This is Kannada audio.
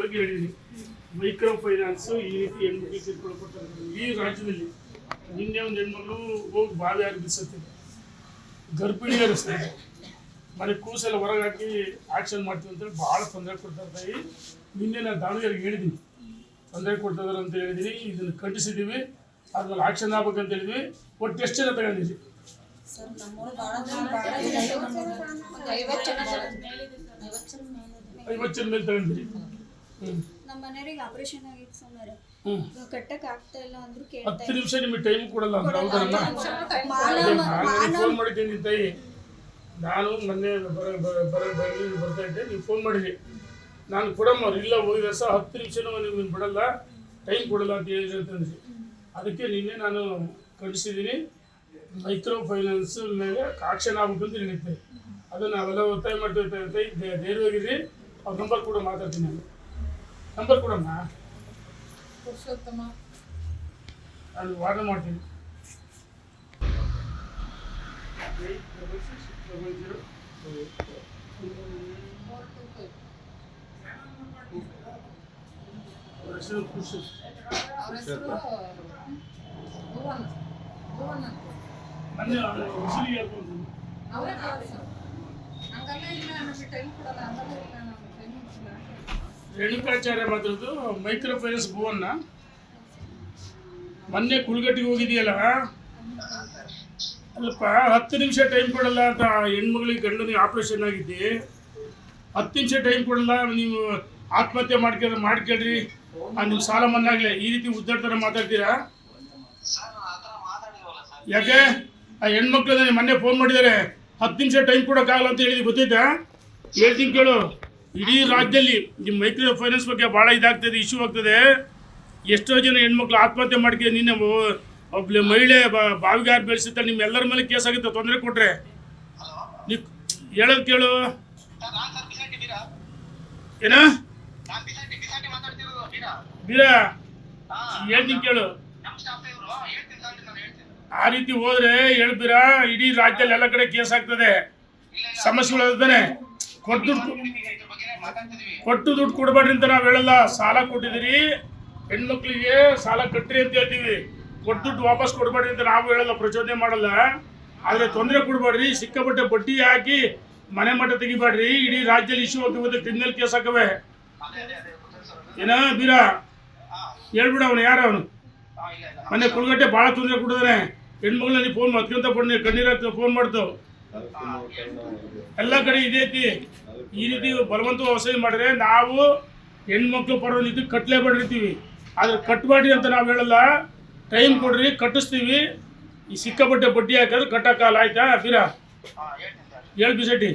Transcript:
ಬಗ್ಗೆ ಹೇಳಿದ್ದೀನಿ. ಮೈಕ್ರೋ ಫೈನಾನ್ಸ್ ಈ ರೀತಿ ಹೆಣ್ಮಕ್ಳಿಗೆ ಕಿರುಕುಳ ಕೊಡ್ತಾರೆ ಈ ರಾಜ್ಯದಲ್ಲಿ. ನಿನ್ನೆ ಒಂದು ಹೆಣ್ಮಗಳು ಹೋಗಿ ಬಾವಿ ಆಗಿ ಬಿಡಿಸುತ್ತಿದೆ, ಗರ್ಭಿಣಿಯರು ಸರ್ ಮನೆ ಕೂಸೆಲ್ಲ ಹೊರಗೆ ಹಾಕಿ ಆಕ್ಷನ್ ಮಾಡ್ತೀವಿ ಅಂತೇಳಿ ಭಾಳ ತೊಂದರೆ ಕೊಡ್ತಾ ಇರ್ತಾಯಿ. ನಿನ್ನೆ ನಾನು ದಾವಣಗೆರೆಗೆ ಹೇಳಿದ್ದೀನಿ, ತೊಂದರೆ ಕೊಡ್ತಾ ಇದ್ದಾರೆ ಅಂತ ಹೇಳಿದ್ದೀನಿ. ಇದನ್ನು ಖಂಡಿಸಿದ್ದೀವಿ, ಅದ್ರಲ್ಲಿ ಆಕ್ಷನ್ ಆಗ್ಬೇಕಂತ ಹೇಳಿದ್ವಿ. ಒಟ್ಟು ಎಷ್ಟು ಜನ ತಗೊಂಡಿದ್ವಿ? 50 ಜನ ಮೇಲೆ ತಗೊಂಡಿದ್ರಿ. ನಮ್ಮ ಮನೆಯವರಿಗೆ ಆಪರೇಷನ್ ಆಗಿತ್ತು ಸುಮಾರು, ಕಟ್ಟಕ್ಕೆ ಆಗ್ತಾ ಇಲ್ಲ ಅಂದ್ರು 10 ನಿಮಿಷ ನಿಮಗೆ ಟೈಮ್ ಕೊಡಲ್ಲ ಅಂದ್ರೆ ಹೌದಲ್ಲ? ಫೋನ್ ಮಾಡಿದ್ದೀನಿ ತಾಯಿ, ನಾನು ಮೊನ್ನೆ ಬರ್ತಾ ಇದ್ದೆ, ನೀವು ಫೋನ್ ಮಾಡಿದ್ರಿ. ನಾನು ಕೊಡಮ್ಮ ಇಲ್ಲ ಹೋಗಿದ್ರೆ ಸಹ 10 ನಿಮಿಷನೂ ನಿಮ್ಗೆ ಬಿಡಲ್ಲ, ಟೈಮ್ ಕೊಡಲ್ಲ ಅಂತ ಹೇಳಿದ್ರೆ ಅಂತಂದ್ರಿ. ಅದಕ್ಕೆ ನಿನ್ನೆ ನಾನು ಖಂಡಿಸಿದ್ದೀನಿ. ಮೈಕ್ರೋ ಫೈನಾನ್ಸ್ ಮೇಲೆ ಆಕ್ಷನ್ ಆಗ್ಬೇಕು ಅಂತ ಹೇಳಿದ್ದೆ. ಅದನ್ನು ನಾವೆಲ್ಲ ಒತ್ತಾಯ ಮಾಡ್ತೀವಿ. ಧೈರ್ಯವಾಗಿರಿ. ಅವ್ರ ನಂಬರ್ ಕೂಡ ಮಾತಾಡ್ತೀನಿ. ನಾನು ನಂಬರ್ ಕೊಡಮ್ಮ, ನಾನು ವಾರ್ನ್ ಮಾಡ್ತೀನಿ. 8666. ಮೊನ್ನೆ ಉಸಿರಿಗೆ ಹೇಳ್ಕೊಂಡು ರೇಣುಕಾಚಾರ್ಯ ಮಾತ್ರದ್ದು ಮೈಕ್ರೋ ಫೈನಾನ್ಸ್ ಭುವನ್ನ. ಮೊನ್ನೆ ಕುಳ್ಗಟ್ಟಿಗೆ ಹೋಗಿದೆಯಲ್ಲ, ಅಲ್ಲಪ್ಪ 10 ನಿಮಿಷ ಟೈಮ್ ಕೊಡಲ್ಲ ಅಂತ ಹೆಣ್ಮಗಳಿಗೆ ಗಂಡನಿಗೆ ಆಪ್ರೇಷನ್ ಆಗಿದ್ದೆ. 10 ನಿಮಿಷ ಟೈಮ್ ಕೊಡಲ್ಲ, ನೀವು ಆತ್ಮಹತ್ಯೆ ಮಾಡ್ಕೊಳ್ರಿ, ನಿಮ್ಮ ಸಾಲ ಮನ್ನಾಗಲೇ ಈ ರೀತಿ ಉದ್ದಾಡ್ತಾರೆ ಮಾತಾಡ್ತೀರಾ? ಯಾಕೆ ಆ ಹೆಣ್ಮಕ್ಳು ಮೊನ್ನೆ ಫೋನ್ ಮಾಡಿದ್ದಾರೆ, 10 ನಿಮಿಷ ಟೈಮ್ ಕೊಡೋಕ್ಕಾಗಲ್ಲ ಅಂತ ಹೇಳಿದ್ವಿ, ಗೊತ್ತೈತಾ? ಹೇಳ್ತೀನಿ ಕೇಳು. ಇಡೀ ರಾಜ್ಯದಲ್ಲಿ ನಿಮ್ಮ ಮೈಕ್ರೋ ಫೈನಾನ್ಸ್ ಬಗ್ಗೆ ಭಾಳ ಇದಾಗ್ತದೆ, ಇಶ್ಯೂ ಆಗ್ತದೆ. ಎಷ್ಟೋ ಜನ ಹೆಣ್ಮಕ್ಳು ಆತ್ಮಹತ್ಯೆ ಮಾಡ್ಕೊಂಡು ನಿನ್ನೆ ಒಬ್ಬ ಮಹಿಳೆ ಬಾವಿಗಾರು ಬೆಳೆಸುತ್ತಾರೆ. ನಿಮ್ಮೆಲ್ಲರ ಮೇಲೆ ಕೇಸ್ ಆಗುತ್ತೆ ತೊಂದರೆ ಕೊಟ್ಟರೆ. ನೀವು ಹೇಳೋದು ಕೇಳು. ಏನ ಬೀರ ಹೇಳ್ತೀನಿ ಕೇಳು. ಆ ರೀತಿ ಹೋದ್ರೆ ಹೇಳ್ಬೀರ, ಇಡೀ ರಾಜ್ಯದಲ್ಲಿ ಎಲ್ಲ ಕಡೆ ಕೇಸ್ ಆಗ್ತದೆ, ಸಮಸ್ಯೆಗಳು. ಕೊಟ್ಟು ದುಡ್ಡು ಕೊಡ್ಬೇಡ್ರಿ ಅಂತ ನಾವು ಹೇಳಲ್ಲ. ಸಾಲ ಕೊಟ್ಟಿದ್ದೀರಿ ಹೆಣ್ಮಕ್ಳಿಗೆ, ಸಾಲ ಕಟ್ಟ್ರಿ ಅಂತ ಹೇಳ್ತೀವಿ. ಕೊಟ್ಟು ದುಡ್ಡು ವಾಪಸ್ ಕೊಡ್ಬೇಡ್ರಿ ಅಂತ ನಾವು ಹೇಳಲ್ಲ, ಪ್ರಚೋದನೆ ಮಾಡಲ್ಲ. ಆದರೆ ತೊಂದರೆ ಕೊಡ್ಬೇಡ್ರಿ, ಸಿಕ್ಕಾಪಟ್ಟೆ ಬಡ್ಡಿ ಹಾಕಿ ಮನೆ ಮಠ ತೆಗಿಬೇಡ್ರಿ. ಇಡೀ ರಾಜ್ಯದಲ್ಲಿ ಇಶ್ಯೂ ಆಗ್ತದೆ, ಕ್ರಿಮಿನಲ್ ಕೇಸ್ ಹಾಕವೆ. ಏನ ಬೀರ ಹೇಳ್ಬಿಡ, ಅವನು ಯಾರು ಅವನು? ಮೊನ್ನೆ ಕುಳ್ಗಟ್ಟೆ ಭಾಳ ತೊಂದರೆ ಕೊಟ್ಟಿದ್ದಾನೆ. ಹೆಣ್ಮಗಳನ್ನ ನೀವು ಫೋನ್ ಮಾಡ್ಕೊಂತ ಬನ್ನಿ, ಕಣ್ಣೀರ ಫೋನ್ ಮಾಡ್ತು. ಎಲ್ಲ ಕಡೆ ಇದೈತಿ. ಈ ರೀತಿ ಬಲವಂತ ವಸೂಲಿ ಮಾಡಿದ್ರೆ ನಾವು ಹೆಣ್ಮಕ್ಳು ಪರವಾಗಿ ಕಟ್ಟಲೇಬೇಡಿರ್ತೀವಿ. ಆದರೆ ಕಟ್ಟಬೇಡ್ರಿ ಅಂತ ನಾವು ಹೇಳಲ್ಲ. ಟೈಮ್ ಕೊಡ್ರಿ, ಕಟ್ಟಿಸ್ತೀವಿ. ಈ ಸಿಕ್ಕಾಪಟ್ಟೆ ಬಡ್ಡಿ ಹಾಕಿದ್ರೆ ಕಟ್ಟಕ್ಕಾಗಲ್ಲ. ಆಯ್ತಾ ಬೀರ? ಹೇಳ್ ಬಿಸಟ್ಟಿ.